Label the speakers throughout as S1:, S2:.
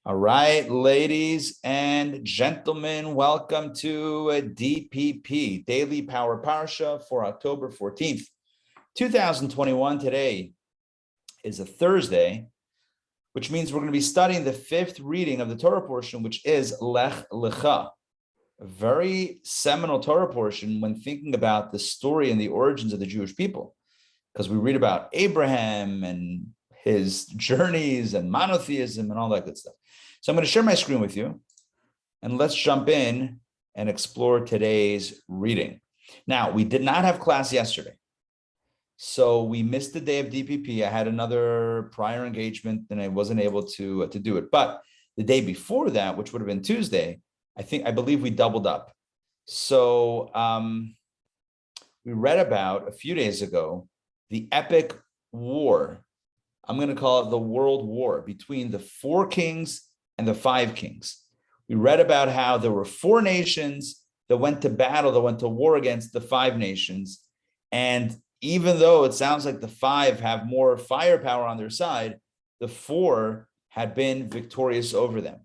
S1: All right, ladies and gentlemen, welcome to DPP, Daily Power Parsha for October 14th, 2021. Today is a Thursday, which means we're going to be studying the fifth reading of the Torah portion, which is Lech Lecha, a very seminal Torah portion when thinking about the story and the origins of the Jewish people, because we read about Abraham and his journeys and monotheism and all that good stuff. So I'm going to share my screen with you, and let's jump in and explore today's reading. Now, we did not have class yesterday, so we missed the day of DPP. I had another prior engagement, and I wasn't able to do it. But the day before that, which would have been Tuesday, I believe we doubled up. So we read about a few days ago the epic war. I'm going to call it the World War between the four kings and the five kings. We read about how there were four nations that went to battle, that went to war against the five nations. And even though it sounds like the five have more firepower on their side, the four had been victorious over them.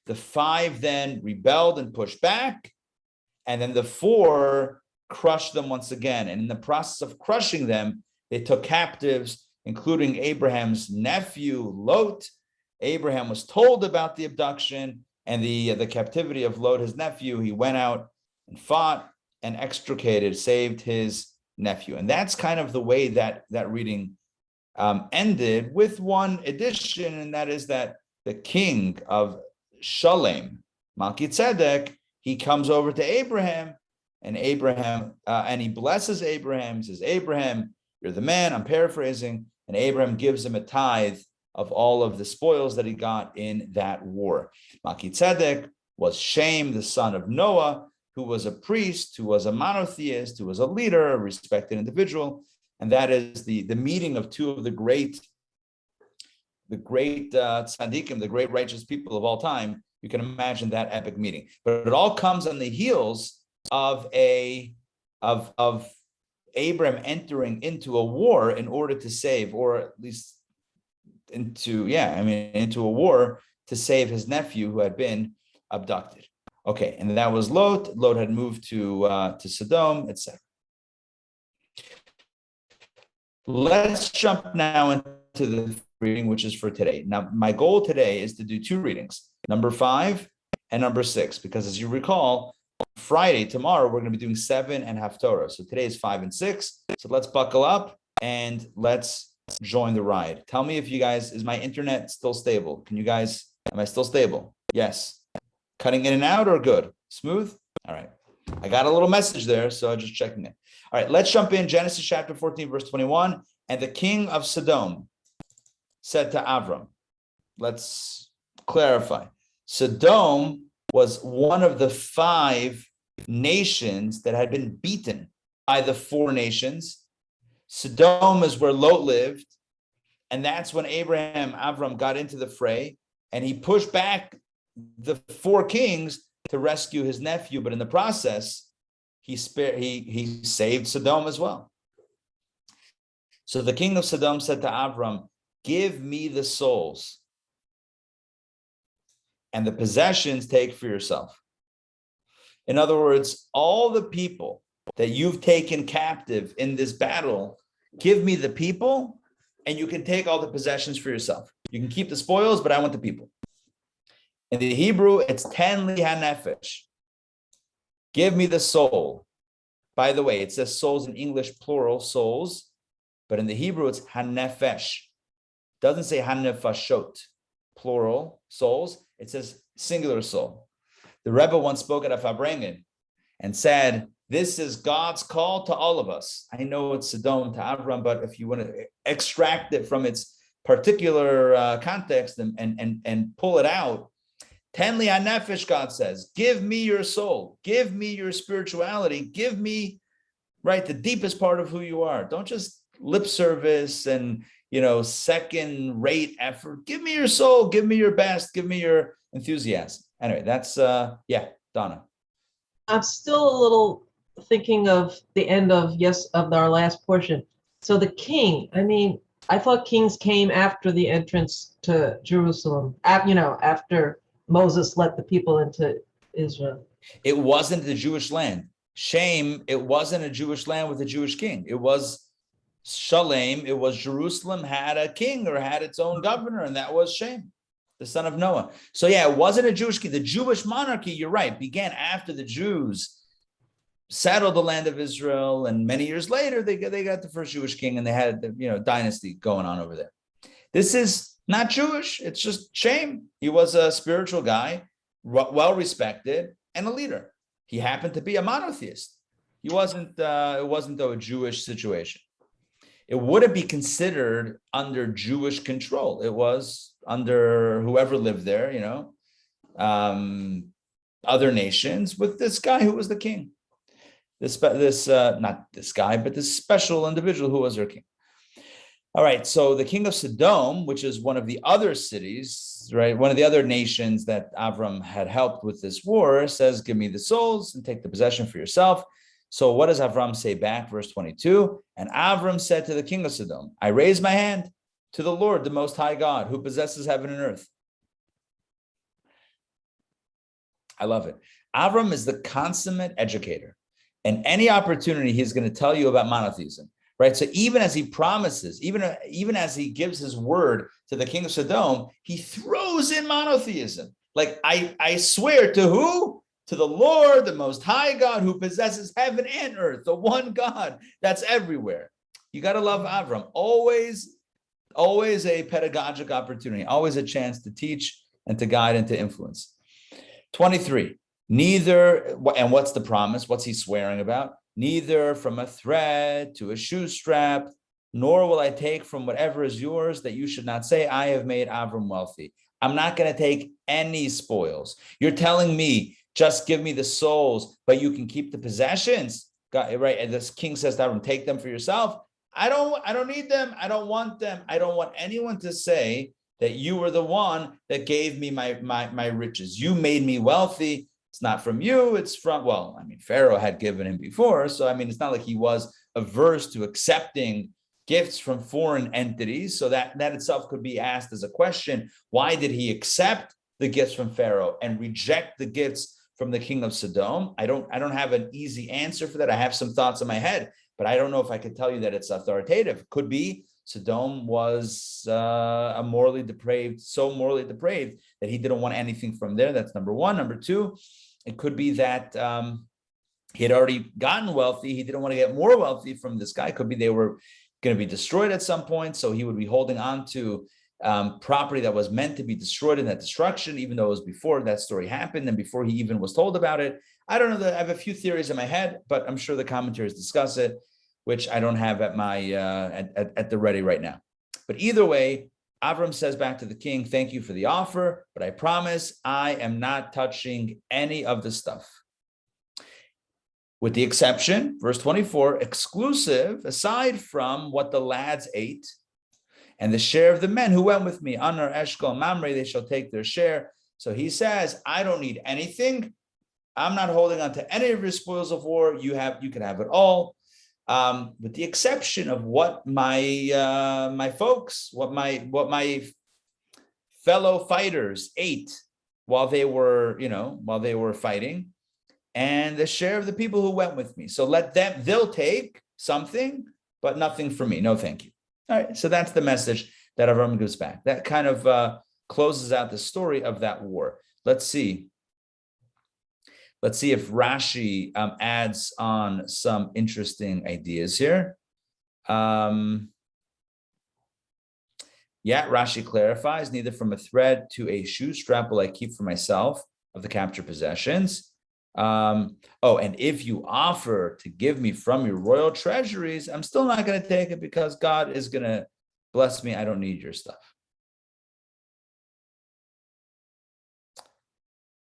S1: The five then rebelled and pushed back, and then the four crushed them once again. And in the process of crushing them, they took captives, including Abraham's nephew, Lot. Abraham was told about the abduction and the captivity of Lot, his nephew. He went out and fought and extricated, saved his nephew. And that's kind of the way that reading ended, with one addition, and that is that the king of Shalem, Melchizedek, he comes over to Abraham, and he blesses Abraham, says, "Abraham, you're the man," I'm paraphrasing, and Abraham gives him a tithe of all of the spoils that he got in that war. Melchizedek was Shem, the son of Noah, who was a priest, who was a monotheist, who was a leader, a respected individual. And that is the meeting of two of the great tzaddikim, the great righteous people of all time. You can imagine that epic meeting. But it all comes on the heels of Abraham entering into a war in order to save, or at least into a war to save his nephew who had been abducted. Okay, and that was Lot. Lot had moved to Sodom, etc. Let's jump now into the reading, which is for today. Now, my goal today is to do two readings, number 5 and number 6, because as you recall, Friday, tomorrow, we're going to be doing 7 and Haftorah. So today is 5 and 6. So let's buckle up and let's join the ride. Tell me if you guys, is my internet still stable? Am I still stable? Yes. Cutting in and out or good? Smooth? All right. I got a little message there, so just checking it. All right, let's jump in. Genesis chapter 14, verse 21. And the king of Sodom said to Avram, let's clarify. Sodom was one of the 5 nations that had been beaten by the 4 nations. Sodom is where Lot lived, and that's when Avram got into the fray, and he pushed back the 4 kings to rescue his nephew, but in the process, he saved Sodom as well. So the king of Sodom said to Avram, "Give me the souls, and the possessions take for yourself." In other words, all the people that you've taken captive in this battle, give me the people, and you can take all the possessions for yourself. You can keep the spoils, but I want the people. In the Hebrew, it's ten li hanefesh. Give me the soul. By the way, it says souls in English, plural, souls, but in the Hebrew, it's hanefesh. It doesn't say hanefashot, plural, souls. It says singular soul. The Rebbe once spoke at a Fabrengen and said, this is God's call to all of us. I know it's Sodom to Avram, but if you want to extract it from its particular context and pull it out, ten li hanefesh, God says, give me your soul, give me your spirituality, give me, right, the deepest part of who you are. Don't just lip service and, second-rate effort. Give me your soul, give me your best, give me your enthusiasm. Anyway, that's, Donna.
S2: I'm still a little thinking of the end of our last portion. So the king, I thought kings came after the entrance to Jerusalem, after Moses let the people into Israel.
S1: It wasn't the Jewish land. Shem, it wasn't a Jewish land with a Jewish king. It was Shalem. It was Jerusalem had a king or had its own governor, and that was Shem, the son of Noah. So yeah, it wasn't a Jewish king. The Jewish monarchy, you're right, began after the Jews settled the land of Israel, and many years later they got the first Jewish king, and they had the dynasty going on over there. This is not Jewish; it's just Shem. He was a spiritual guy, well respected, and a leader. He happened to be a monotheist. He wasn't. It wasn't though a Jewish situation. It wouldn't be considered under Jewish control. It was under whoever lived there. Other nations with this guy who was the king. Not this guy, but this special individual who was their king. All right, so the king of Sodom, which is one of the other cities, right, one of the other nations that Avram had helped with this war, says, give me the souls and take the possession for yourself. So what does Avram say back? Verse 22, and Avram said to the king of Sodom, I raise my hand to the Lord, the Most High God, who possesses heaven and earth. I love it. Avram is the consummate educator. And any opportunity, he's going to tell you about monotheism, right? So even as he promises, even as he gives his word to the king of Sodom, he throws in monotheism. Like, I swear to who? To the Lord, the Most High God, who possesses heaven and earth, the one God that's everywhere. You got to love Avram. Always a pedagogic opportunity, always a chance to teach and to guide and to influence. 23. Neither, and what's the promise? What's he swearing about? Neither from a thread to a shoe strap, nor will I take from whatever is yours, that you should not say, I have made Avram wealthy. I'm not going to take any spoils. You're telling me, just give me the souls, but you can keep the possessions. Right? And this king says to Avram, take them for yourself. I don't need them. I don't want them. I don't want anyone to say that you were the one that gave me my riches. You made me wealthy. It's not from you, it's from, Pharaoh had given him before. So, it's not like he was averse to accepting gifts from foreign entities. So that itself could be asked as a question. Why did he accept the gifts from Pharaoh and reject the gifts from the king of Sodom? I don't have an easy answer for that. I have some thoughts in my head, but I don't know if I could tell you that it's authoritative. It could be Sodom was so morally depraved that he didn't want anything from there. That's number one. Number two, it could be that he had already gotten wealthy. He didn't want to get more wealthy from this guy. It could be they were going to be destroyed at some point. So he would be holding on to property that was meant to be destroyed in that destruction, even though it was before that story happened and before he even was told about it. I don't know. I have a few theories in my head, but I'm sure the commentaries discuss it, which I don't have at my at the ready right now. But either way, Avram says back to the king, thank you for the offer, but I promise I am not touching any of the stuff. With the exception, verse 24, exclusive, aside from what the lads ate, and the share of the men who went with me, Anar, Eshkol, Mamre, they shall take their share. So he says, I don't need anything. I'm not holding on to any of your spoils of war. You can have it all. With the exception of what my folks, what my fellow fighters ate while they were fighting, and the share of the people who went with me. So they'll take something, but nothing for me. No, thank you. All right. So that's the message that Avram gives back. That kind of closes out the story of that war. Let's see if Rashi adds on some interesting ideas here. Rashi clarifies, neither from a thread to a shoe strap will I keep for myself of the captured possessions. And if you offer to give me from your royal treasuries, I'm still not going to take it because God is going to bless me. I don't need your stuff.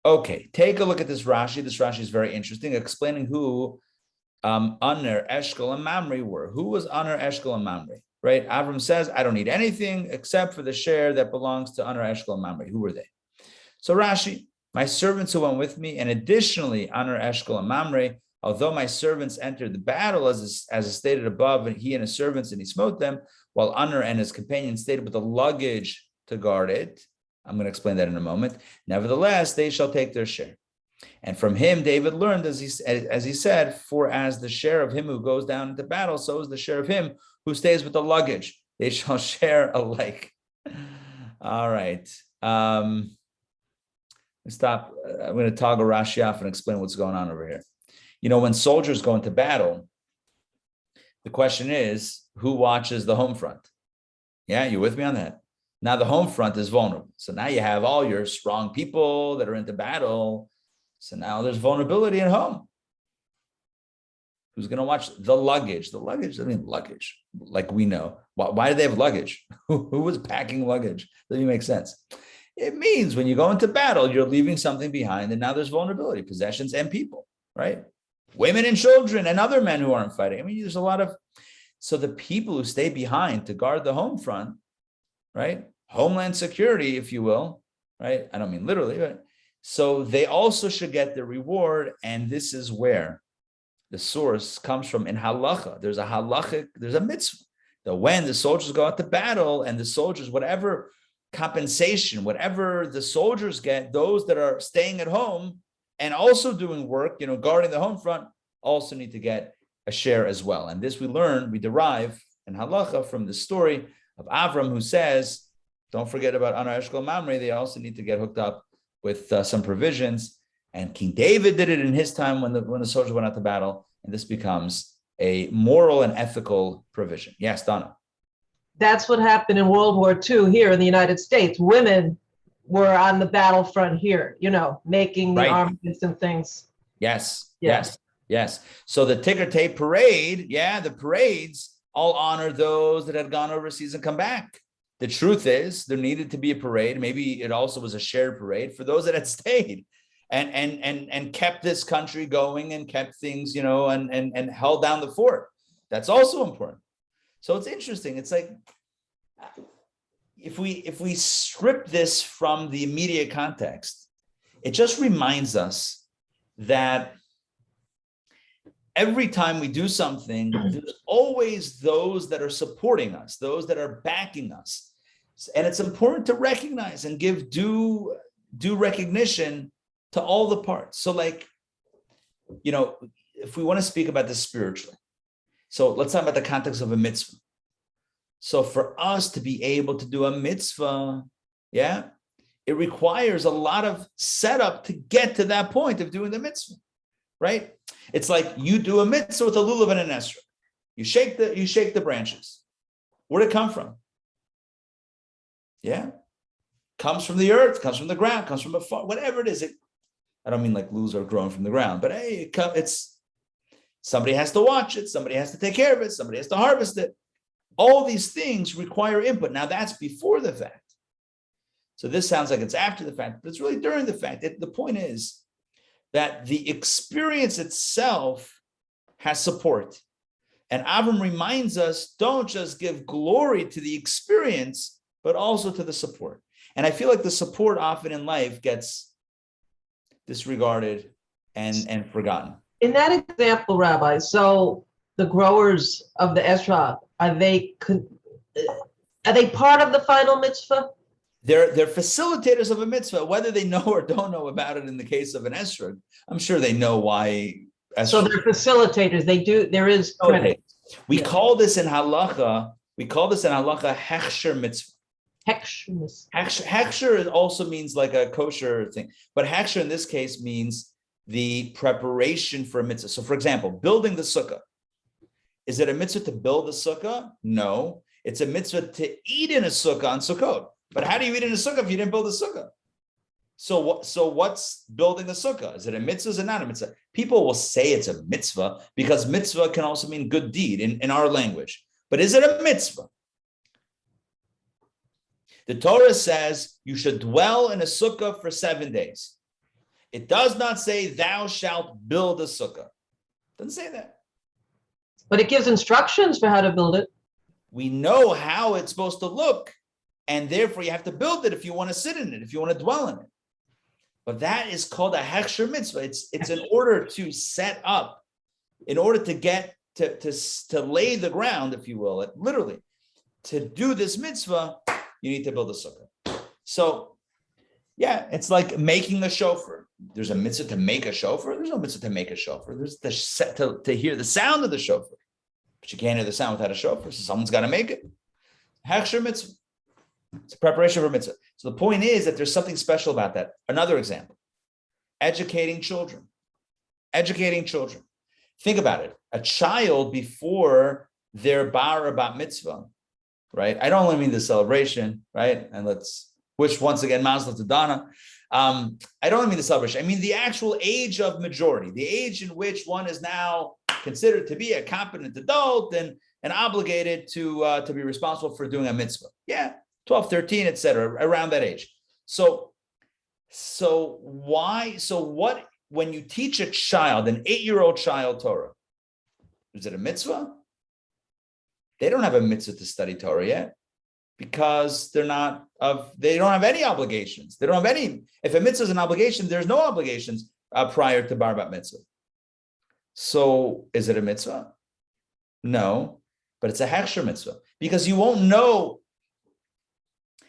S1: Okay, take a look at this Rashi. This Rashi is very interesting, explaining who Aner, Eshkol, and Mamre were. Who was Aner, Eshkol, and Mamre? Right? Avram says, I don't need anything except for the share that belongs to Aner, Eshkol, and Mamre. Who were they? So Rashi, my servants who went with me, and additionally Aner, Eshkol, and Mamre, Although my servants entered the battle, as is stated above, and he and his servants, and he smote them, while Unner and his companions stayed with the luggage to guard it. I'm going to explain that in a moment. Nevertheless, they shall take their share. And from him, David learned, as he said, for as the share of him who goes down into battle, so is the share of him who stays with the luggage. They shall share alike. All right. Stop. I'm going to toggle Rashi off and explain what's going on over here. When soldiers go into battle, the question is, who watches the home front? Yeah, you with me on that? Now the home front is vulnerable. So now you have all your strong people that are into battle. So now there's vulnerability at home. Who's going to watch the luggage? The luggage, luggage, like we know. Why do they have luggage? Who was packing luggage? Doesn't even make sense. It means when you go into battle, you're leaving something behind, and now there's vulnerability, possessions and people, right? Women and children and other men who aren't fighting. There's a lot of, so the people who stay behind to guard the home front, right? Homeland security, if you will, right? I don't mean literally, but so they also should get the reward. And this is where the source comes from in halacha. There's a mitzvah that when the soldiers go out to battle and the soldiers, whatever compensation, whatever the soldiers get, those that are staying at home and also doing work, guarding the home front, also need to get a share as well. And this we derive in halacha from the story of Avram, who says, don't forget about Anar Eshkol Mamre, they also need to get hooked up with some provisions. And King David did it in his time when the soldiers went out to battle, and this becomes a moral and ethical provision. Yes, Donna.
S2: That's what happened in World War II here in the United States. Women were on the battlefront here, making the armaments and things.
S1: Yes. So the ticker tape parade, the parades all honor those that had gone overseas and come back. The truth is there needed to be a parade. Maybe it also was a shared parade for those that had stayed and kept this country going and kept things, and held down the fort. That's also important. So it's interesting. It's like, if we strip this from the immediate context, it just reminds us that every time we do something, there's always those that are supporting us, those that are backing us. And it's important to recognize and give due recognition to all the parts. So if we want to speak about this spiritually, so let's talk about the context of a mitzvah. So for us to be able to do a mitzvah, it requires a lot of setup to get to that point of doing the mitzvah, right? It's like you do a mitzvah with a lulav and an esrog. You shake the branches. Where'd it come from? Comes from the earth, comes from the ground, comes from afar, whatever it is. I don't mean like lulav are grown from the ground, but hey, it's somebody has to watch it, somebody has to take care of it, somebody has to harvest it. All these things require input. Now that's before the fact. So this sounds like it's after the fact, but it's really during the fact. The point is that the experience itself has support. And Avram reminds us, don't just give glory to the experience, but also to the support. And I feel like the support often in life gets disregarded and forgotten.
S2: In that example, Rabbi, so the growers of the esrog, are they part of the final mitzvah?
S1: They're facilitators of a mitzvah, whether they know or don't know about it. In the case of an esrog, I'm sure they know why.
S2: So they're facilitators. They do. There is credit.
S1: We call this in halacha. Hechsher mitzvah. Hechsher also means like a kosher thing, but hechsher in this case means the preparation for a mitzvah. So, for example, building the sukkah. Is it a mitzvah to build the sukkah? No, it's a mitzvah to eat in a sukkah on Sukkot. But how do you eat in a sukkah if you didn't build a sukkah? So what's building a sukkah? Is it a mitzvah? Is it not a mitzvah? People will say it's a mitzvah because mitzvah can also mean good deed in our language. But is it a mitzvah? The Torah says you should dwell in a sukkah for 7 days. It does not say thou shalt build a sukkah. It doesn't say that.
S2: But it gives instructions for how to build it.
S1: We know how it's supposed to look, and therefore you have to build it if you want to sit in it, if you want to dwell in it. But that is called a hechsher mitzvah. It's in order to set up in order to get to lay the ground, if you will, literally, to do this mitzvah, you need to build a sukkah. So, yeah, it's like making a shofar. There's a mitzvah to make a shofar. There's no mitzvah to make a shofar. There's the set to hear the sound of the shofar, but you can't hear the sound without a shofar. So someone's got to make it. Hechsher mitzvah. It's a preparation for mitzvah. So the point is that there's something special about that. Another example: educating children. Educating children. Think about it. A child before their bar or bat mitzvah, right? I don't only mean the celebration, right? And which once again, Mazel to Donna. I don't only mean the celebration. I mean the actual age of majority, the age in which one is now considered to be a competent adult and obligated to be responsible for doing a mitzvah. Yeah, 12, 13, etc., around that age. So what? When you teach a child, an 8-year-old child, Torah, is it a mitzvah? They don't have a mitzvah to study Torah yet because they don't have any obligations. They don't have any. If a mitzvah is an obligation, there's no obligations prior to bar bat mitzvah. So is it a mitzvah? No, but it's a hechsher mitzvah because you won't know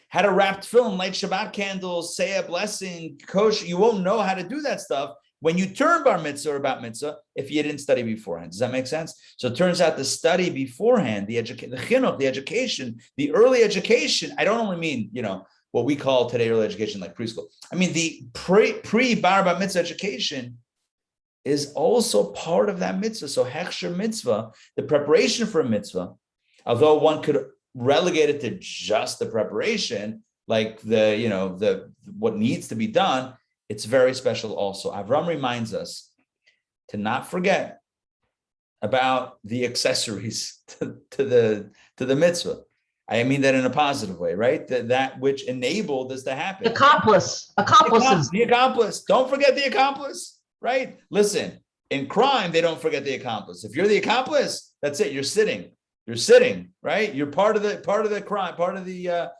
S1: how to wrap tefillin, light Shabbat candles, say a blessing, kosher. You won't know how to do that stuff when you turn bar mitzvah or bat mitzvah if you didn't study beforehand. Does that make sense? So it turns out the study beforehand, the chinuch, the education, the early education. I don't only mean, what we call today early education, like preschool. I mean the pre-bar bat mitzvah education is also part of that mitzvah. So hechsher mitzvah, the preparation for a mitzvah, although one could relegate it to just the preparation, like what needs to be done, it's very special also. Avram reminds us to not forget about the accessories to the mitzvah. I mean that in a positive way, right? That which enabled this to happen.
S2: Accomplices.
S1: The accomplice. Don't forget the accomplice, right? Listen, in crime, they don't forget the accomplice. If you're the accomplice, that's it. You're sitting, right? You're part of the crime, part of the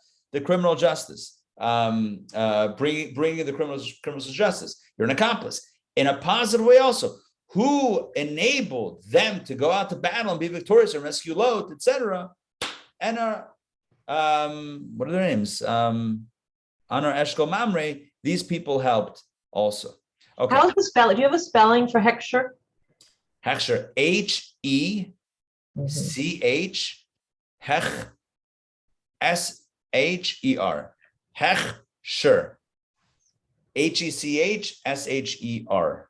S1: criminal justice. Bringing the criminals to justice. You're an accomplice in a positive way also. Who enabled them to go out to battle and be victorious and rescue Lot, etc. And what are their names? Anar Eshkol Mamre. These people helped also. Okay.
S2: How's the spelling? Do you have a spelling for hechsher?
S1: Hechsher, Hechch, Hech, Sher. Hechsher. Hechsher.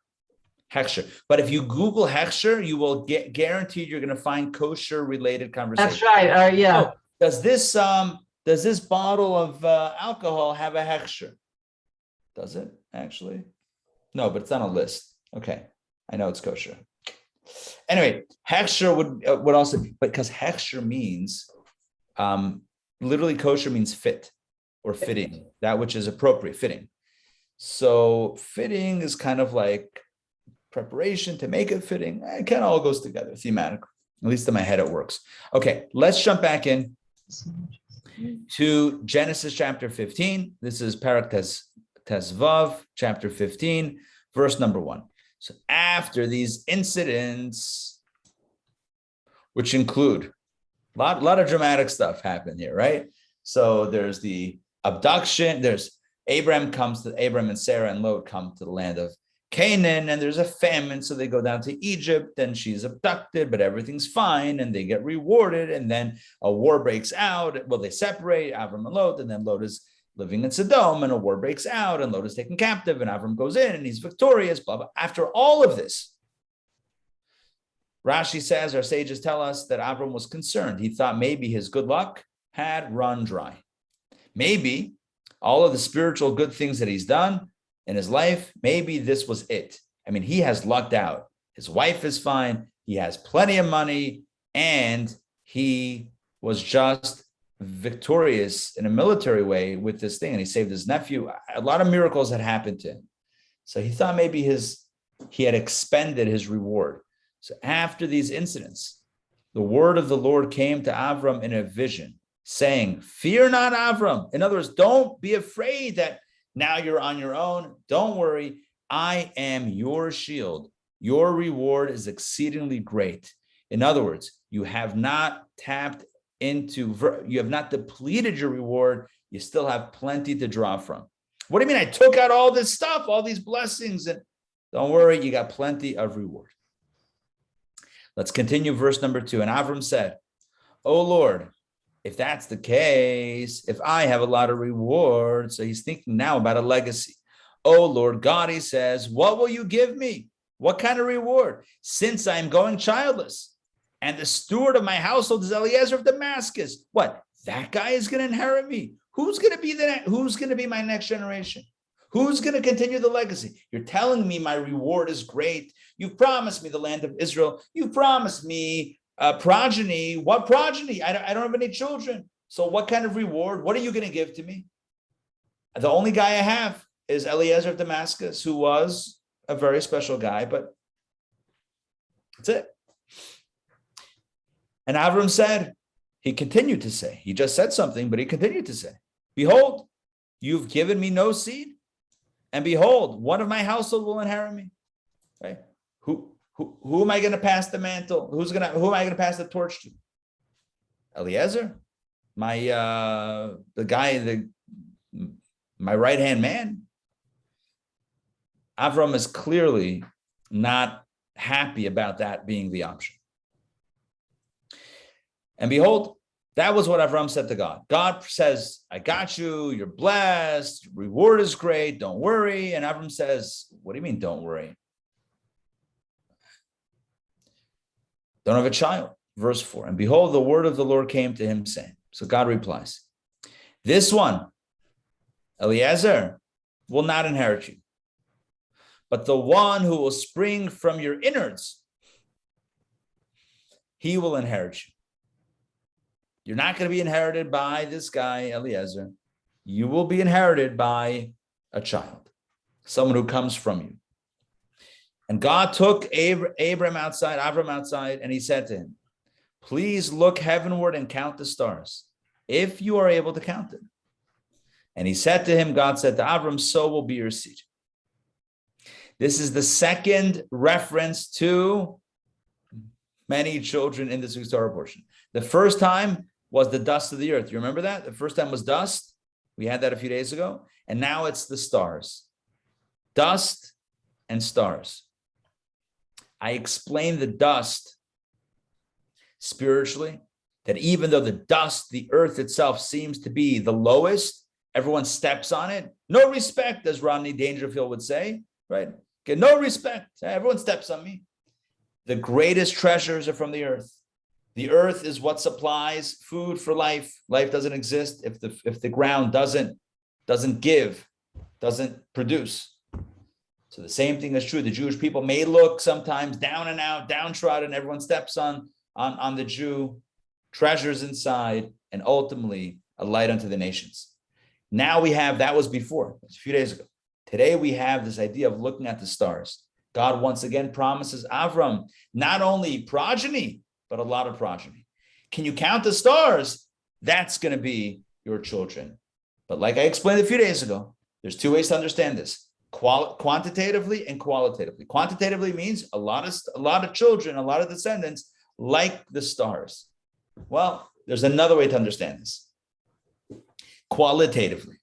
S1: Hechsher. But if you Google hechsher, you will get guaranteed you're going to find kosher related conversation.
S2: That's right. Yeah.
S1: So, does this bottle of alcohol have a hechsher? Does it actually? No, but it's on a list. Okay, I know it's kosher. Anyway, hechsher would also be, because hechsher means literally kosher means fit or fitting, that which is appropriate, fitting. So fitting is kind of like preparation to make it fitting. It kind of all goes together thematically. At least in my head, it works. Okay, let's jump back in to Genesis chapter 15. This is Parak Tezvav, chapter 15, verse number 1. So after these incidents, which include a lot of dramatic stuff happen here, right? So there's the abduction. There's Abram and Sarah and Lot come to the land of Canaan, and there's a famine, so they go down to Egypt, and she's abducted, but everything's fine, and they get rewarded, and then a war breaks out. Well, they separate, Avram and Lot, and then Lot is living in Sodom, and a war breaks out, and Lot is taken captive, and Avram goes in, and he's victorious, blah, blah. After all of this, Rashi says, our sages tell us that Avram was concerned. He thought maybe his good luck had run dry. Maybe all of the spiritual good things that he's done in his life, maybe this was it. I mean, he has lucked out. His wife is fine. He has plenty of money, and he was just victorious in a military way with this thing, and he saved his nephew. A lot of miracles had happened to him. So he thought maybe he had expended his reward. So after these incidents, the word of the Lord came to Avram in a vision, saying, "Fear not, Avram." In other words, don't be afraid that now you're on your own. Don't worry. I am your shield. Your reward is exceedingly great. In other words, you have not you have not depleted your reward. You still have plenty to draw from. What do you mean? I took out all this stuff, all these blessings, and don't worry, you got plenty of reward. Let's continue verse number 2. And Avram said, "Oh Lord, if that's the case, if I have a lot of reward," so he's thinking now about a legacy. "Oh Lord God," he says, "what will you give me? What kind of reward? Since I am going childless, and the steward of my household is Eliezer of Damascus." What? That guy is going to inherit me? Who's going to be my next generation? Who's going to continue the legacy? You're telling me my reward is great. You've promised me the land of Israel. You've promised me progeny. What progeny? I don't have any children. So what kind of reward? What are you going to give to me? The only guy I have is Eliezer of Damascus, who was a very special guy, but that's it. And Avram said, he continued to say, he just said something, but he continued to say, "Behold, you've given me no seed, and behold, one of my household will inherit me." Right? Who am I going to pass the mantle? Who am I going to pass the torch to? Eliezer, my right-hand man. Avram is clearly not happy about that being the option. And behold, that was what Avram said to God. God says, "I got you. You're blessed. Your reward is great. Don't worry." And Avram says, "What do you mean, don't worry? Don't have a child." Verse 4. And behold, the word of the Lord came to him saying, so God replies, "This one, Eliezer, will not inherit you, but the one who will spring from your innards, he will inherit you. You're not going to be inherited by this guy, Eliezer. You will be inherited by a child, someone who comes from you." And God took Avram outside, and he said to him, "Please look heavenward and count the stars, if you are able to count them." And he said to him, God said to Avram, "So will be your seed." This is the second reference to many children in this week's Torah portion. The first time was the dust of the earth. You remember that? The first time was dust. We had that a few days ago. And now it's the stars. Dust and stars. I explained the dust spiritually, that even though the dust, the earth itself, seems to be the lowest, everyone steps on it. No respect, as Rodney Dangerfield would say, right? Okay, no respect. Everyone steps on me. The greatest treasures are from the earth. The earth is what supplies food for life. Life doesn't exist if the ground doesn't give, doesn't produce. So the same thing is true. The Jewish people may look sometimes down and out, downtrodden. Everyone steps on the Jew, treasures inside, and ultimately a light unto the nations. Now we have, that was before, a few days ago. Today we have this idea of looking at the stars. God once again promises Avram not only progeny, but a lot of progeny. Can you count the stars? That's going to be your children. But like I explained a few days ago, there's two ways to understand this: quantitatively and qualitatively. Quantitatively means a lot of children, a lot of descendants, like the stars. Well, there's another way to understand this. Qualitatively,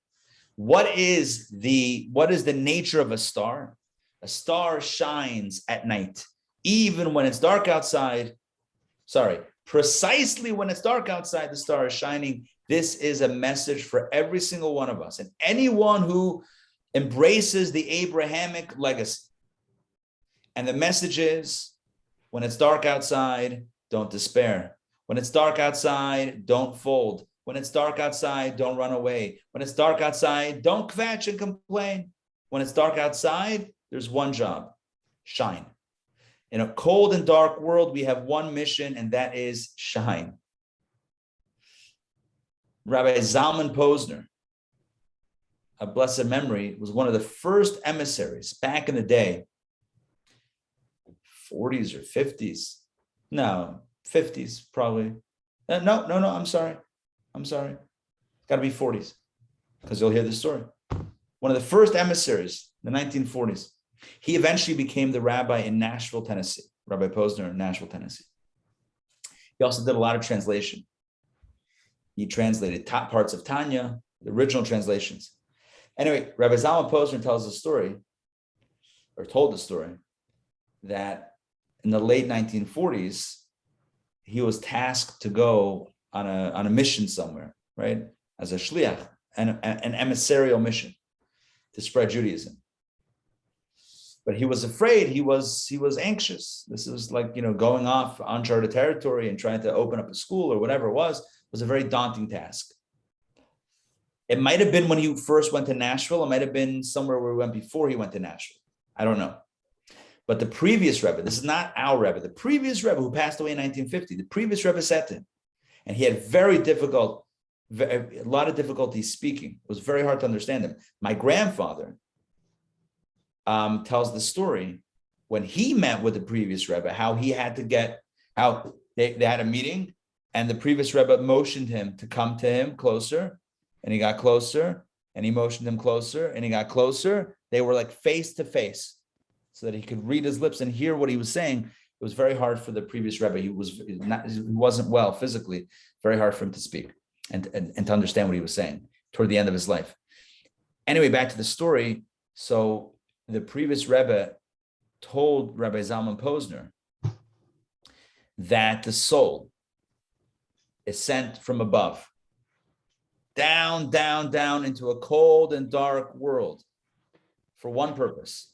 S1: what is the nature of a star? A star shines at night, even when it's dark outside. Precisely when it's dark outside, the star is shining. This is a message for every single one of us and anyone who embraces the Abrahamic legacy. And the message is, when it's dark outside, don't despair. When it's dark outside, don't fold. When it's dark outside, don't run away. When it's dark outside, don't kvetch and complain. When it's dark outside, there's one job: shine. In a cold and dark world, we have one mission, and that is shine. Rabbi Zalman Posner, of blessed memory, was one of the first emissaries back in the day, 40s or 50s. No, 50s probably. No, I'm sorry. It's got to be 40s, because you'll hear the story. One of the first emissaries in the 1940s. He eventually became the rabbi in Nashville, Tennessee, Rabbi Posner in Nashville, Tennessee. He also did a lot of translation. He translated top parts of Tanya, the original translations. Anyway, Rabbi Zalman Posner tells the story, or told the story, that in the late 1940s, he was tasked to go on a mission somewhere, right? As a shliach, an emissarial mission to spread Judaism. But he was afraid, he was anxious. This was like, going off uncharted territory and trying to open up a school or whatever it was a very daunting task. It might have been when he first went to Nashville. It might have been somewhere where he went before he went to Nashville. I don't know. But the previous Rebbe, this is not our Rebbe, the previous Rebbe who passed away in 1950, the previous Rebbe said to him, and he had a lot of difficulty speaking. It was very hard to understand him. My grandfather tells the story when he met with the previous Rebbe, how they had a meeting and the previous Rebbe motioned him to come to him closer, and he got closer, and he motioned him closer, and he got closer. They were like face to face so that he could read his lips and hear what he was saying. It was very hard for the previous Rebbe. He wasn't well physically, very hard for him to speak and to understand what he was saying toward the end of his life. Anyway, back to the story. So the previous Rebbe told Rabbi Zalman Posner that the soul is sent from above, down, down, down into a cold and dark world for one purpose,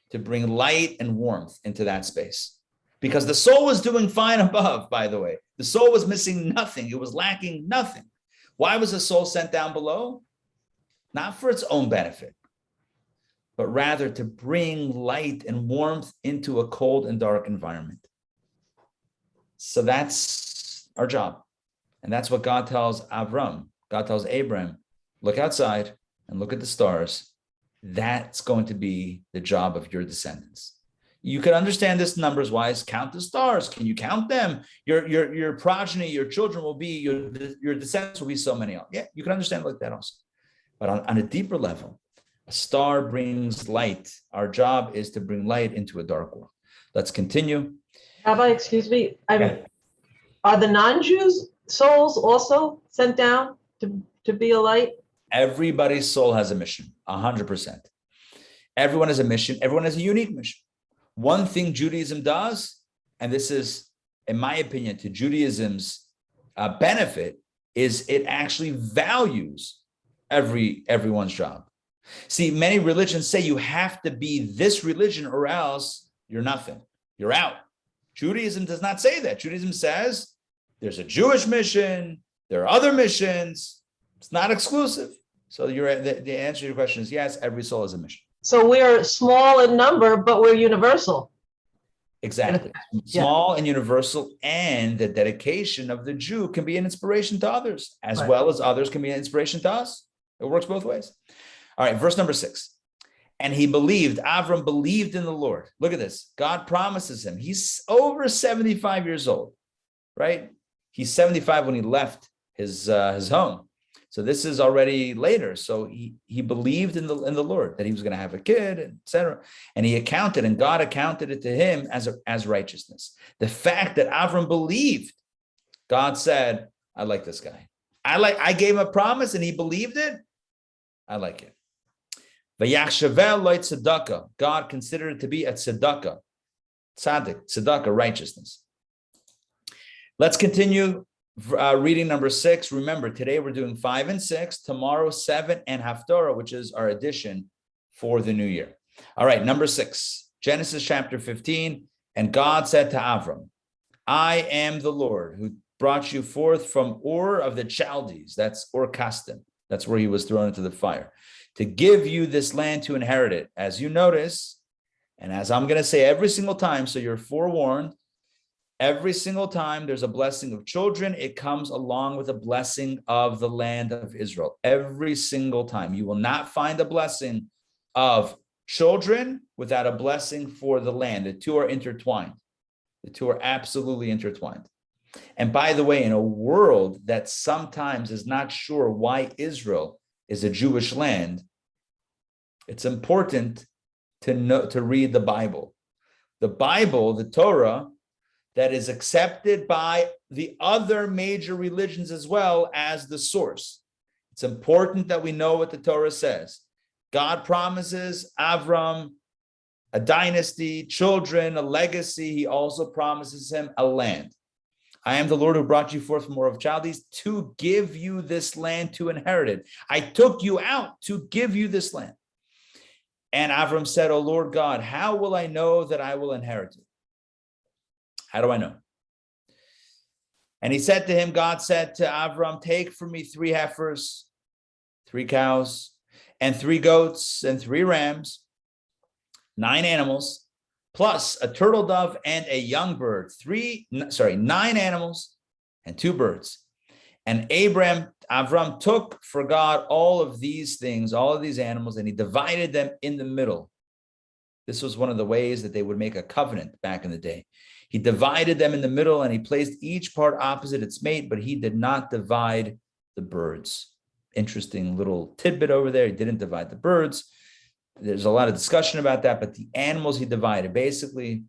S1: to bring light and warmth into that space. Because the soul was doing fine above, by the way. The soul was missing nothing. It was lacking nothing. Why was the soul sent down below? Not for its own benefit, but rather to bring light and warmth into a cold and dark environment. So that's our job. And that's what God tells Avram. God tells Abraham, look outside and look at the stars. That's going to be the job of your descendants. You can understand this numbers wise. Count the stars. Can you count them? Your progeny, your children will be, your descendants will be so many. Yeah, you can understand like that also. But on a deeper level, a star brings light. Our job is to bring light into a dark world. Let's continue.
S2: Rabbi, excuse me. Are the non-Jews souls also sent down to be a light?
S1: Everybody's soul has a mission, 100%. Everyone has a mission. Everyone has a unique mission. One thing Judaism does, and this is, in my opinion, to Judaism's benefit, is it actually values everyone's job. See, many religions say you have to be this religion or else you're nothing. You're out. Judaism does not say that. Judaism says there's a Jewish mission, there are other missions. It's not exclusive. So the answer to your question is yes, every soul has a mission.
S2: So we're small in number, but we're universal.
S1: Exactly. Small and universal, and the dedication of the Jew can be an inspiration to others, as well as others can be an inspiration to us. It works both ways. All right, verse number 6. And he believed, Avram believed in the Lord. Look at this. God promises him. He's over 75 years old, right? He's 75 when he left his home. So this is already later. So he believed in the Lord that he was going to have a kid, etc. And he accounted, and God accounted it to him as righteousness. The fact that Avram believed, God said, I like this guy. I gave him a promise and he believed it. I like it. Vayachshavel loy tzedakah. God considered it to be a tzedakah. Tzedakah, righteousness. Let's continue. Reading number 6. Remember, today we're doing 5 and 6. Tomorrow, 7 and Haftorah, which is our addition for the new year. All right, number 6. Genesis chapter 15. And God said to Avram, I am the Lord who brought you forth from Ur of the Chaldees. That's Ur Kasdim. That's where he was thrown into the fire. To give you this land to inherit it. As you notice, and as I'm going to say every single time, so you're forewarned, every single time there's a blessing of children, it comes along with a blessing of the land of Israel. Every single time. You will not find a blessing of children without a blessing for the land. The two are intertwined. The two are absolutely intertwined. And by the way, in a world that sometimes is not sure why Israel is a Jewish land, it's important to read the Bible. The Bible, the Torah, that is accepted by the other major religions as well as the source. It's important that we know what the Torah says. God promises Avram a dynasty, children, a legacy. He also promises him a land. I am the Lord who brought you forth from Ur of Chaldees to give you this land to inherit it. I took you out to give you this land. And Avram said, O Lord God, how will I know that I will inherit it? How do I know? And he said to him, God said to Avram, take for me 3 heifers, 3 cows, and 3 goats, and 3 rams, 9 animals, plus a turtle dove and a young bird. 9 animals and 2 birds. And Avram took for God all of these things, all of these animals, and he divided them in the middle. This was one of the ways that they would make a covenant back in the day. He divided them in the middle, and he placed each part opposite its mate, but he did not divide the birds. Interesting little tidbit over there. He didn't divide the birds. There's a lot of discussion about that, but the animals he divided. Basically,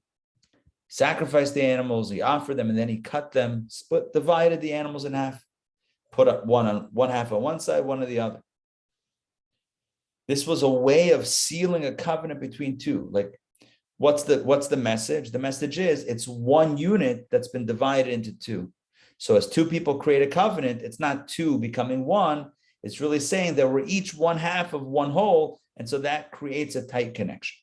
S1: sacrificed the animals, he offered them, and then he cut them, divided the animals in half, put up one half on one side, one on the other. This was a way of sealing a covenant between two. Like, what's the message? The message is it's one unit that's been divided into 2. So as 2 people create a covenant, it's not 2 becoming 1. It's really saying that we're each one half of one whole. And so that creates a tight connection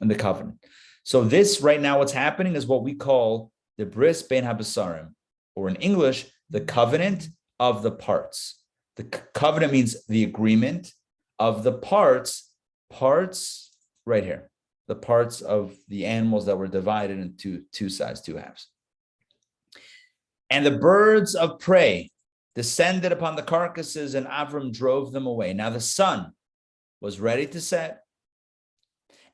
S1: in the covenant. So this right now, what's happening is what we call the bris ben habesarim, or in English, the covenant of the parts. The covenant means the agreement of the parts right here, the parts of the animals that were divided into 2 sides, 2 halves. And the birds of prey descended upon the carcasses, and Avram drove them away. Now the sun was ready to set,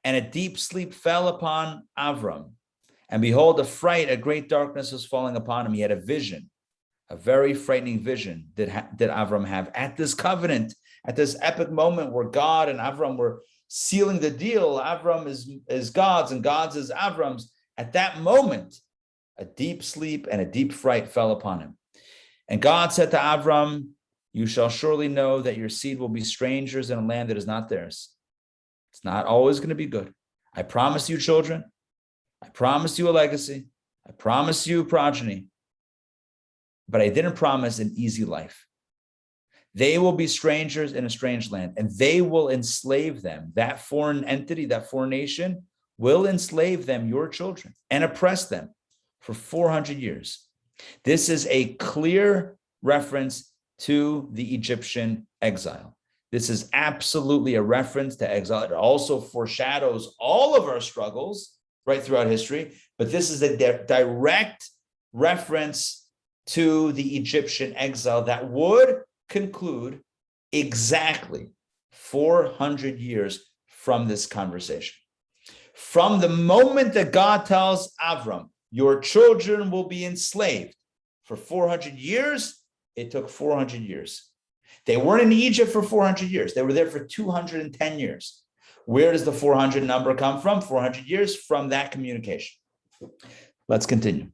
S1: and a deep sleep fell upon Avram. And behold, a great darkness was falling upon him. He had a vision, a very frightening vision did Avram have at this covenant, at this epic moment where God and Avram were sealing the deal. Avram is God's and God's is Avram's. At that moment, a deep sleep and a deep fright fell upon him. And God said to Avram, you shall surely know that your seed will be strangers in a land that is not theirs. It's not always going to be good. I promise you children. I promise you a legacy. I promise you progeny. But I didn't promise an easy life. They will be strangers in a strange land, and they will enslave them. That foreign entity, that foreign nation, will enslave them, your children, and oppress them for 400 years. This is a clear reference to the Egyptian exile. This is absolutely a reference to exile. It also foreshadows all of our struggles right throughout history, but this is a direct reference to the Egyptian exile that would conclude exactly 400 years from this conversation. From the moment that God tells Avram, your children will be enslaved for 400 years, it took 400 years. They weren't in Egypt for 400 years. They were there for 210 years. Where does the 400 number come from? 400 years from that communication. Let's continue.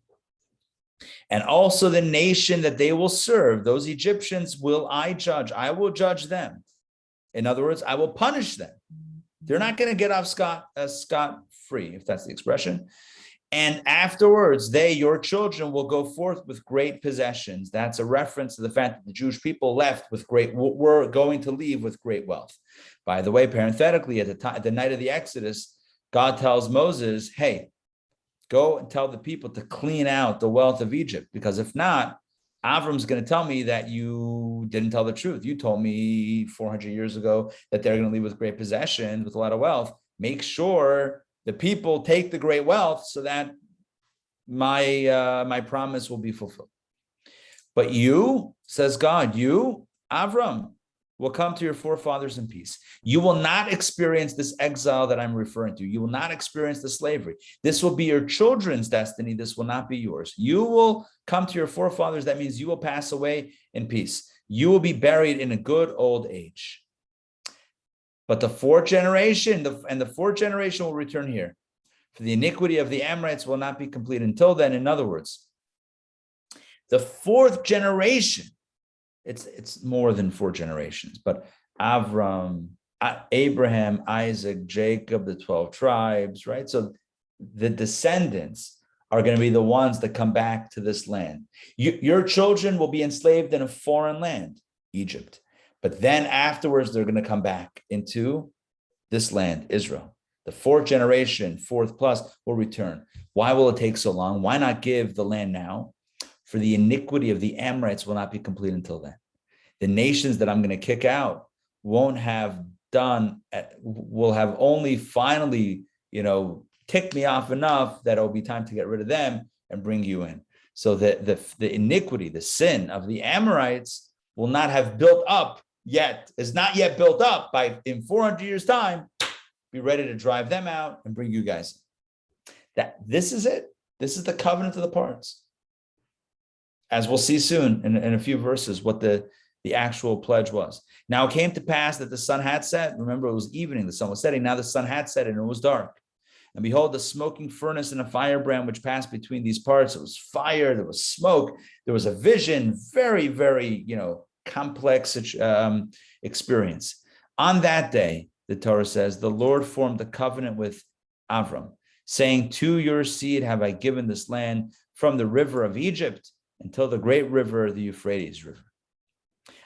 S1: And also the nation that they will serve, those Egyptians will I judge. I will judge them. In other words, I will punish them. They're not going to get off scot-free, if that's the expression. And afterwards, your children, will go forth with great possessions. That's a reference to the fact that the Jewish people were going to leave with great wealth. By the way, parenthetically, at the night of the Exodus, God tells Moses, hey, go and tell the people to clean out the wealth of Egypt, because if not, Avram's going to tell me that you didn't tell the truth. You told me 400 years ago that they're going to leave with great possessions, with a lot of wealth. Make sure the people take the great wealth so that my promise will be fulfilled. But you, says God, you, Avram, will come to your forefathers in peace. You will not experience this exile that I'm referring to. You will not experience the slavery. This will be your children's destiny. This will not be yours. You will come to your forefathers. That means you will pass away in peace. You will be buried in a good old age. But the fourth generation, the fourth generation will return here. For the iniquity of the Amorites will not be complete until then. In other words, the fourth generation, it's more than 4 generations, but Avram, Abraham, Isaac, Jacob, the 12 tribes, right? So the descendants are going to be the ones that come back to this land. Your children will be enslaved in a foreign land, Egypt. But then afterwards, they're going to come back into this land, Israel. The fourth generation, fourth plus, will return. Why will it take so long? Why not give the land now? For the iniquity of the Amorites will not be complete until then. The nations that I'm going to kick out will have only finally, ticked me off enough that it'll be time to get rid of them and bring you in. So that the iniquity, the sin of the Amorites will not have built up yet, is not yet built up by in 400 years' time. Be ready to drive them out and bring you guys in. This is it. This is the covenant of the parts. As we'll see soon in a few verses, what the actual pledge was. Now it came to pass that the sun had set. Remember, it was evening, the sun was setting. Now the sun had set and it was dark. And behold, the smoking furnace and a firebrand which passed between these parts. It was fire, there was smoke, there was a vision, very, very, complex experience. On that day, the Torah says, the Lord formed the covenant with Avram, saying, to your seed have I given this land from the river of Egypt until the great river, the Euphrates River.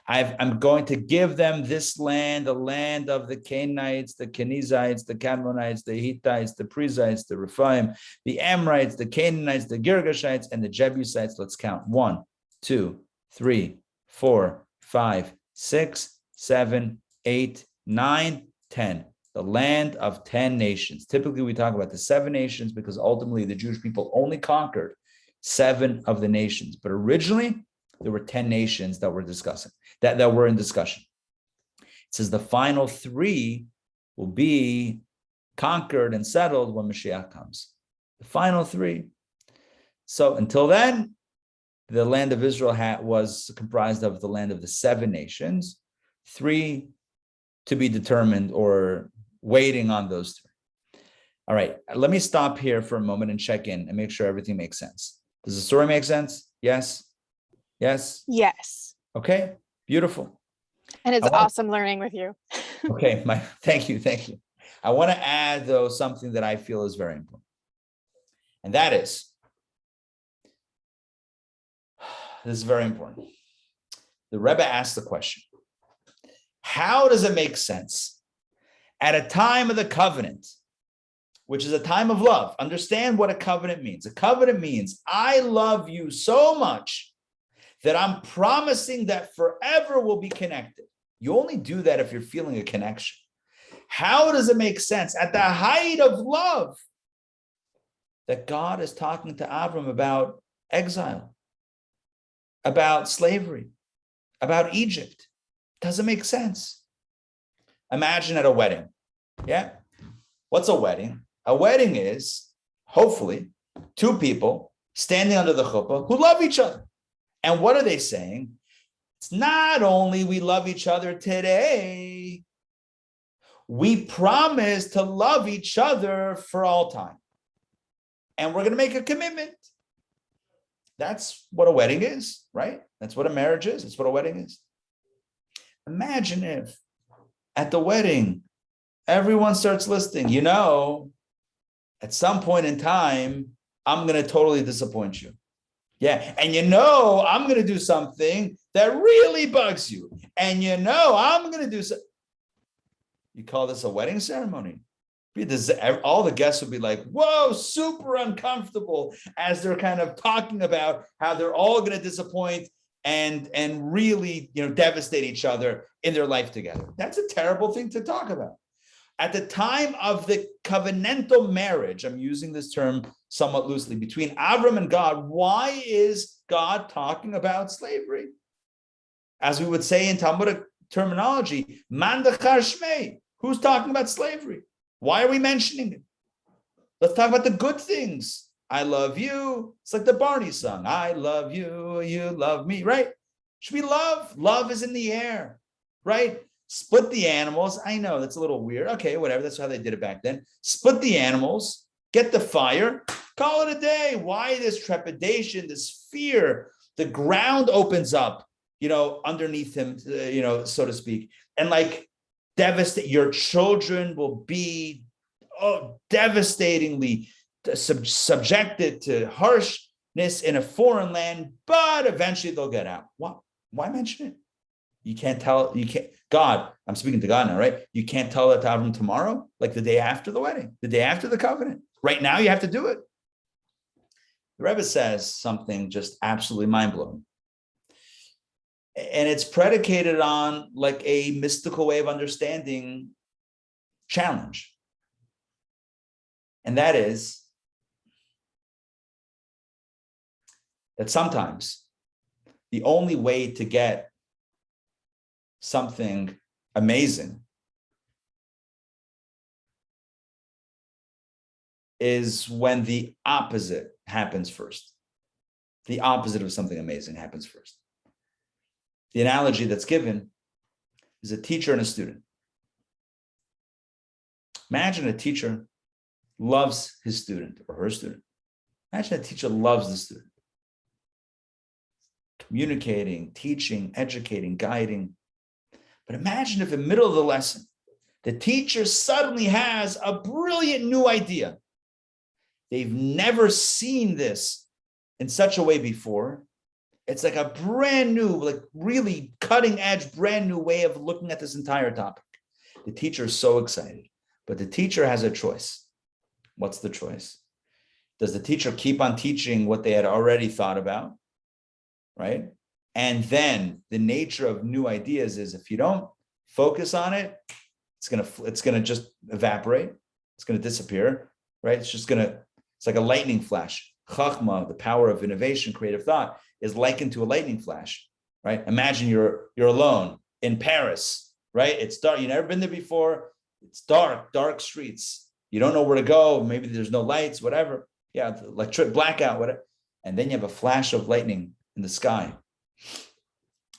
S1: I'm going to give them this land, the land of the Canaanites, the Kenizzites, the Cadmonites, the Hittites, the Perizzites, the Rephaim, the Amorites, the Canaanites, the Girgashites, and the Jebusites. Let's count. 1, 2, 3, 4, 5, 6, 7, 8, 9, 10. The land of 10 nations. Typically, we talk about the 7 nations because ultimately the Jewish people only conquered 7 of the nations. But originally, there were 10 nations that we're discussing, that were in discussion. It says the final 3 will be conquered and settled when Mashiach comes. The final 3. So until then, the land of Israel was comprised of the land of the 7 nations, 3 to be determined or waiting on those 3. All right, let me stop here for a moment and check in and make sure everything makes sense. Does the story make sense? Yes? Yes?
S3: Yes.
S1: Okay, beautiful.
S3: And it's awesome learning with you.
S1: Okay, thank you. I want to add, though, something that I feel is very important. And that is, this is very important. The Rebbe asked the question, how does it make sense at a time of the covenant, which is a time of love? Understand what a covenant means. A covenant means I love you so much that I'm promising that forever we'll be connected. You only do that if you're feeling a connection. How does it make sense at the height of love that God is talking to Abram about exile, about slavery, about Egypt? Doesn't make sense. Imagine at a wedding. Yeah? What's a wedding? A wedding is, hopefully, 2 people standing under the chuppah who love each other. And what are they saying? It's not only we love each other today, we promise to love each other for all time. And we're going to make a commitment. That's what a wedding is, right? That's what a marriage is. That's what a wedding is. Imagine if at the wedding, everyone starts listing, at some point in time, I'm going to totally disappoint you. Yeah. And I'm going to do something that really bugs you. And I'm going to do something. You call this a wedding ceremony? All the guests would be like, whoa, super uncomfortable as they're kind of talking about how they're all going to disappoint and really, devastate each other in their life together. That's a terrible thing to talk about. At the time of the covenantal marriage, I'm using this term somewhat loosely, between Avram and God, why is God talking about slavery? As we would say in Talmudic terminology, man dechar shmei. Who's talking about slavery? Why are we mentioning it? Let's talk about the good things. I love you. It's like the Barney song. I love you, you love me, right? Should be love. Love is in the air, right? split the animals. I know that's a little weird. Okay, whatever. That's how they did it back then. Split the animals, get the fire, call it a day. Why this trepidation, this fear? The ground opens up, underneath him, so to speak. And like devastate, your children will be devastatingly subjected to harshness in a foreign land, but eventually they'll get out. Why mention it? You can't tell, God, I'm speaking to God now, right? You can't tell that to Avram tomorrow, like the day after the wedding, the day after the covenant. Right now, you have to do it. The Rebbe says something just absolutely mind-blowing. And it's predicated on like a mystical way of understanding challenge. And that is that sometimes the only way to get something amazing is when the opposite happens first. The opposite of something amazing happens first. The analogy that's given is a teacher and a student. Imagine a teacher loves his student or her student. Imagine a teacher loves the student. Communicating, teaching, educating, guiding. But imagine if in the middle of the lesson, the teacher suddenly has a brilliant new idea. They've never seen this in such a way before. It's like a brand new, like really cutting edge, brand new way of looking at this entire topic. The teacher is so excited, but the teacher has a choice. What's the choice? Does the teacher keep on teaching what they had already thought about, right? And then the nature of new ideas is if you don't focus on it, it's gonna just evaporate. It's gonna disappear, right? It's like a lightning flash. Chachma, the power of innovation, creative thought, is likened to a lightning flash, right? Imagine you're alone in Paris, right? It's dark. You've never been there before. It's dark streets. You don't know where to go. Maybe there's no lights, whatever. Yeah, electric blackout, whatever. And then you have a flash of lightning in the sky.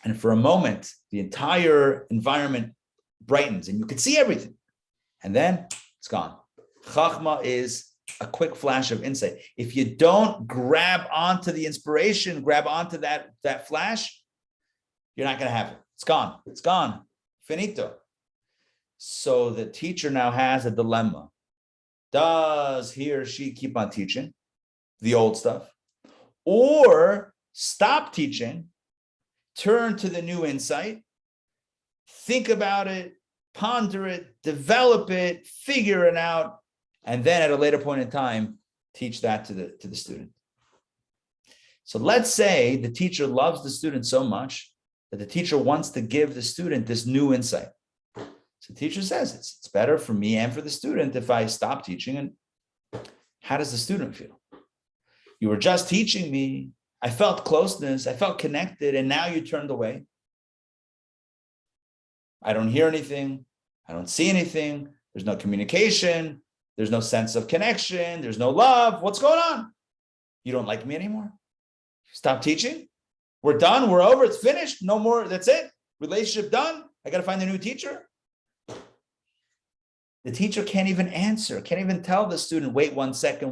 S1: And for a moment, the entire environment brightens and you can see everything. And then it's gone. Chachma is a quick flash of insight. If you don't grab onto the inspiration, grab onto that flash, you're not going to have it. It's gone. It's gone. Finito. So the teacher now has a dilemma. Does he or she keep on teaching the old stuff or stop teaching, turn to the new insight, think about it, ponder it, develop it, figure it out, and then at a later point in time, teach that to the student. So let's say the teacher loves the student so much that the teacher wants to give the student this new insight. So the teacher says it's better for me and for the student if I stop teaching. And how does the student feel? You were just teaching me. I felt closeness. I felt connected. And now you turned away. I don't hear anything. I don't see anything. There's no communication. There's no sense of connection. There's no love. What's going on? You don't like me anymore? Stop teaching? We're done. We're over. It's finished. No more. That's it. Relationship done. I got to find a new teacher. The teacher can't even answer, can't even tell the student, wait 1 second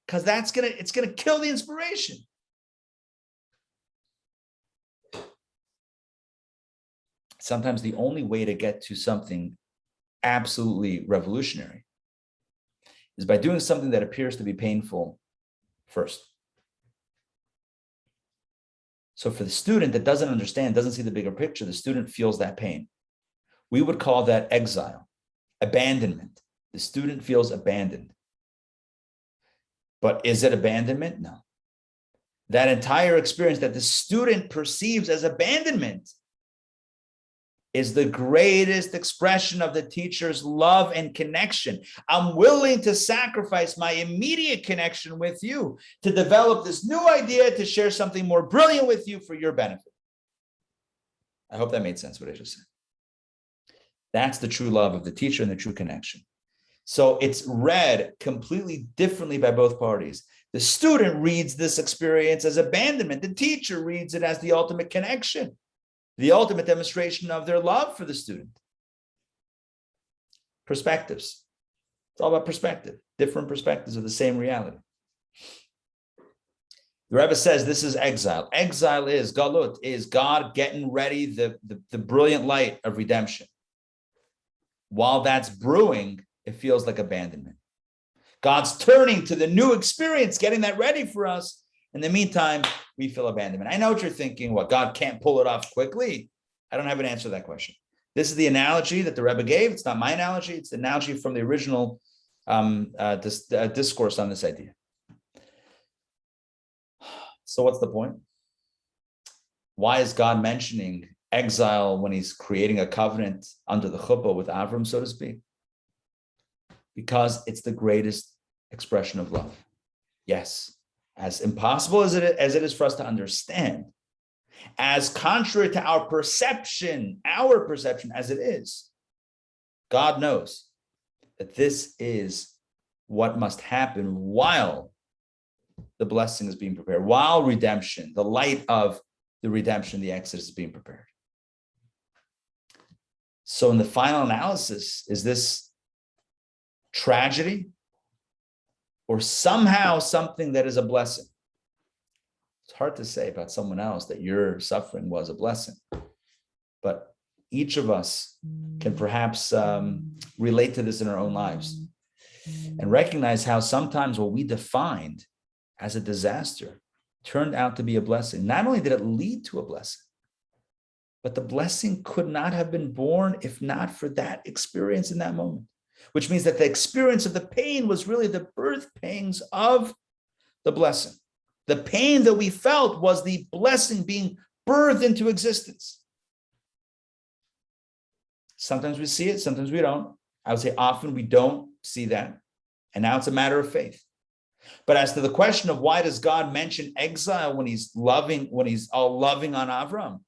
S1: because it's going to kill the inspiration. Sometimes the only way to get to something absolutely revolutionary is by doing something that appears to be painful first. So for the student that doesn't understand, doesn't see the bigger picture, the student feels that pain. We would call that exile, abandonment. The student feels abandoned. But is it abandonment? No. That entire experience that the student perceives as abandonment is the greatest expression of the teacher's love and connection. I'm willing to sacrifice my immediate connection with you to develop this new idea, to share something more brilliant with you for your benefit. I hope that made sense, what I just said. That's the true love of the teacher and the true connection. So it's read completely differently by both parties. The student reads this experience as abandonment. The teacher reads it as the ultimate connection, the ultimate demonstration of their love for the student. perspectives. It's all about perspective, different perspectives of the same reality. The Rebbe says this is exile. Exile is, galut, is God getting ready the brilliant light of redemption. While that's brewing, it feels like abandonment. God's turning to the new experience, getting that ready for us. In the meantime, we feel abandonment. I know what you're thinking. What, God can't pull it off quickly? I don't have an answer to that question. This is the analogy that the Rebbe gave. It's not my analogy. It's the analogy from the original discourse on this idea. So what's the point? Why is God mentioning exile when he's creating a covenant under the chuppah with Avram, so to speak? Because it's the greatest expression of love. Yes, as impossible as it is for us to understand, as contrary to our perception as it is, God knows that this is what must happen while the blessing is being prepared, while redemption, the light of the redemption, the Exodus is being prepared. So in the final analysis, is this tragedy or somehow something that is a blessing? It's hard to say about someone else that your suffering was a blessing, but each of us can perhaps relate to this in our own lives and recognize how sometimes what we defined as a disaster turned out to be a blessing. Not only did it lead to a blessing, but the blessing could not have been born if not for that experience in that moment, which means that the experience of the pain was really the birth pangs of the blessing. The pain that we felt was the blessing being birthed into existence. Sometimes we see it, sometimes we don't. I would say often we don't see that. And now it's a matter of faith. But as to the question of why does God mention exile when he's all loving on Avram?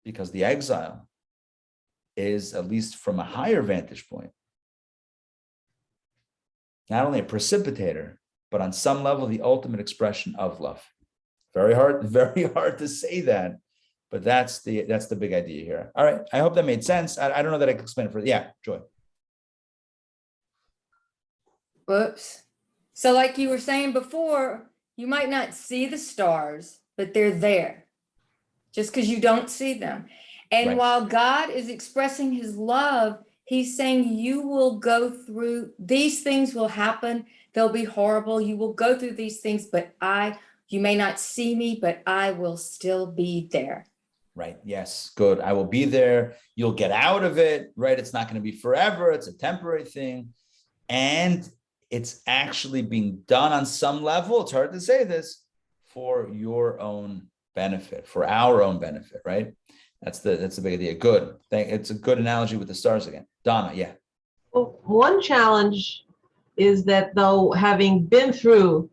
S1: Because the exile is, at least from a higher vantage point, not only a precipitator, but on some level, the ultimate expression of love. Very hard to say that, but that's the big idea here. All right, I hope that made sense. I don't know that I can explain it further. Yeah, Joy.
S4: Whoops. So like you were saying before, you might not see the stars, but they're there just because you don't see them. And
S1: Right.
S4: While God is expressing his love, he's saying you will go through, these things will happen. They'll be horrible. You will go through these things, but you may not see me, but I will still be there.
S1: Right. Yes. Good. I will be there. You'll get out of it. Right. It's not going to be forever. It's a temporary thing. And it's actually being done on some level. It's hard to say this, for your own benefit, for our own benefit. Right. That's the big idea. Good. It's a good analogy with the stars again. Donna. Yeah.
S2: Well, one challenge is that though, having been through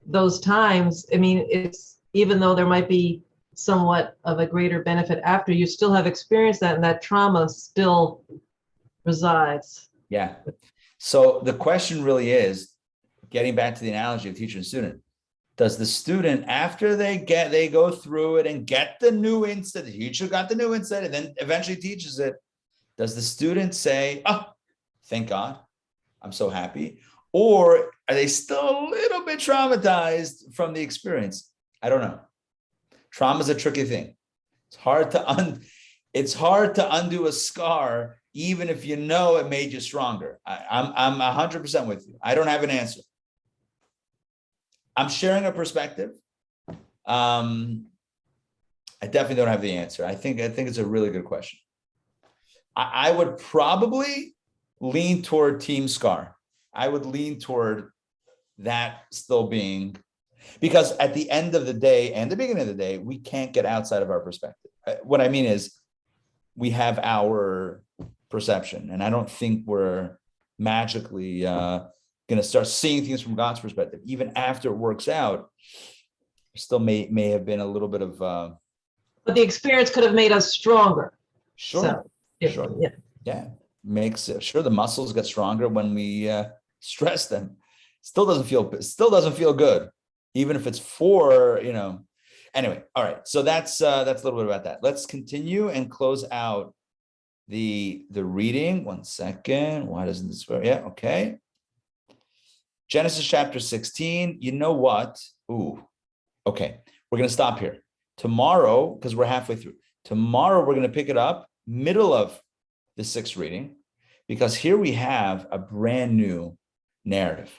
S2: those times, I mean, it's, even though there might be somewhat of a greater benefit after, you still have experienced that, and that trauma still resides.
S1: Yeah. So the question really is, getting back to the analogy of teacher and student, does the student, after they go through it and get the new insight, the teacher got the new insight and then eventually teaches it, does the student say, oh, thank God, I'm so happy? Or are they still a little bit traumatized from the experience? I don't know. Trauma is a tricky thing. It's hard to undo a scar, even if you know it made you stronger. I'm 100% with you. I don't have an answer. I'm sharing a perspective. I definitely don't have the answer. I think it's a really good question. I would probably lean toward Team Scar. I would lean toward that still being, because at the end of the day and the beginning of the day, we can't get outside of our perspective. What I mean is, we have our perception, and I don't think we're magically going to start seeing things from God's perspective. Even after it works out, there still may have been a little bit of.
S2: But the experience could have made us stronger.
S1: Sure.
S2: So,
S1: Sure.
S2: Yeah.
S1: Makes it, sure, the muscles get stronger when we stress them. Still doesn't feel good, even if it's for, Anyway, all right. So that's a little bit about that. Let's continue and close out the reading. 1 second. Why doesn't this work? Yeah, okay. Genesis chapter 16. You know what? Ooh, okay. We're going to stop here. Tomorrow, because we're halfway through. Tomorrow, we're going to pick it up, middle of the 6th reading, because here we have a brand new narrative.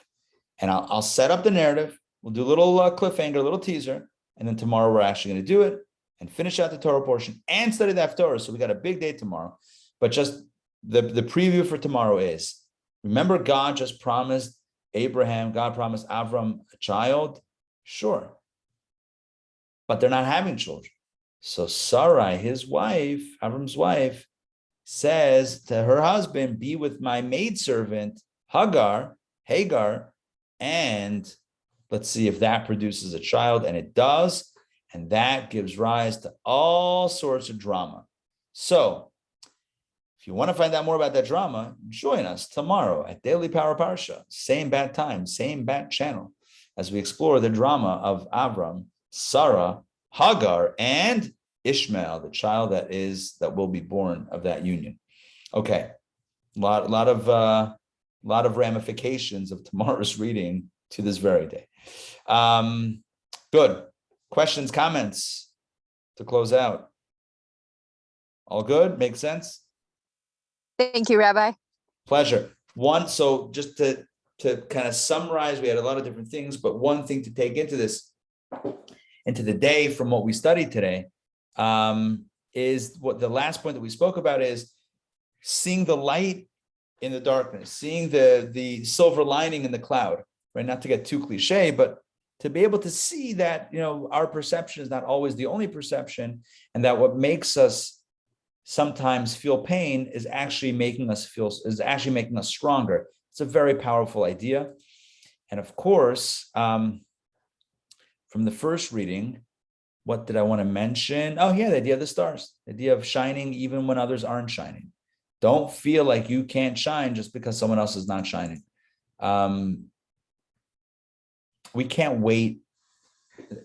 S1: And I'll set up the narrative. We'll do a little cliffhanger, a little teaser. And then tomorrow, we're actually going to do it and finish out the Torah portion and study the Torah. So we got a big day tomorrow. But just the preview for tomorrow is, remember, God just promised Abraham, God promised Avram a child? Sure. But they're not having children. So Sarai, his wife, Avram's wife, says to her husband, be with my maidservant, Hagar, and let's see if that produces a child. And it does. And that gives rise to all sorts of drama. So if you want to find out more about that drama, join us tomorrow at Daily Power Parsha, same bat time, same bat channel, as we explore the drama of Avram, Sarah, Hagar, and Ishmael, the child that will be born of that union. Okay, a lot of ramifications of tomorrow's reading to this very day. Good. Questions, comments to close out? All good? Makes sense?
S3: Thank you, Rabbi.
S1: Pleasure. So just to kind of summarize, we had a lot of different things, but one thing to take into the day from what we studied today is what the last point that we spoke about is seeing the light in the darkness, seeing the silver lining in the cloud, right? Not to get too cliche, but to be able to see that, our perception is not always the only perception, and that what makes us sometimes feel pain is actually making us stronger. It's a very powerful idea. And of course, from the first reading, what did I want to mention? Oh yeah, the idea of the stars, the idea of shining even when others aren't shining. Don't feel like you can't shine just because someone else is not shining. We can't wait.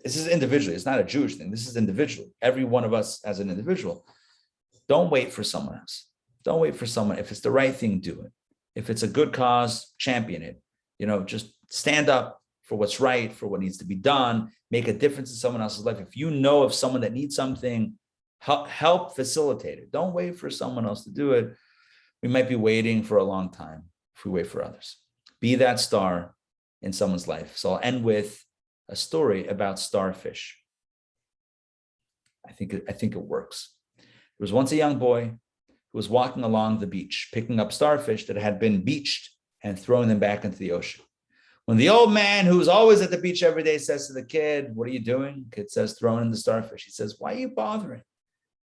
S1: This is individually. It's not a Jewish thing. This is individual. Every one of us as an individual. Don't wait for someone else. Don't wait for someone. If it's the right thing, do it. If it's a good cause, champion it. Just stand up for what's right, for what needs to be done, make a difference in someone else's life. If you know of someone that needs something, help facilitate it. Don't wait for someone else to do it. We might be waiting for a long time if we wait for others. Be that star in someone's life. So I'll end with a story about starfish. I think it works. There was once a young boy who was walking along the beach, picking up starfish that had been beached and throwing them back into the ocean. When the old man, who was always at the beach every day, says to the kid, "What are you doing?" The kid says, "Throwing in the starfish." He says, "Why are you bothering?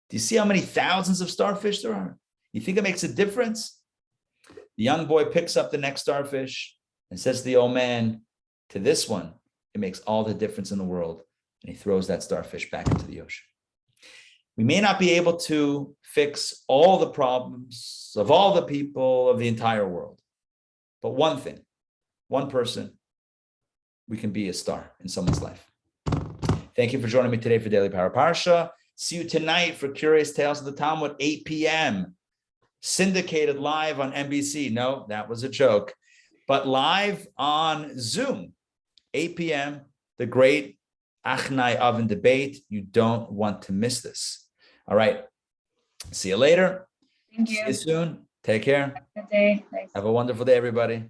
S1: Do you see how many thousands of starfish there are? You think it makes a difference?" The young boy picks up the next starfish and says to the old man, "To this one, it makes all the difference in the world." And he throws that starfish back into the ocean. We may not be able to fix all the problems of all the people of the entire world, but one thing, one person, we can be a star in someone's life. Thank you for joining me today for Daily Power Parsha. See you tonight for Curious Tales of the Talmud, 8 p.m. Syndicated live on NBC. No, that was a joke. But live on Zoom, 8 p.m., the great Achnai Oven debate. You don't want to miss this. All right. See you later.
S5: Thank you.
S1: See you soon. Take care.
S5: Good day. Thanks.
S1: Have a wonderful day, everybody.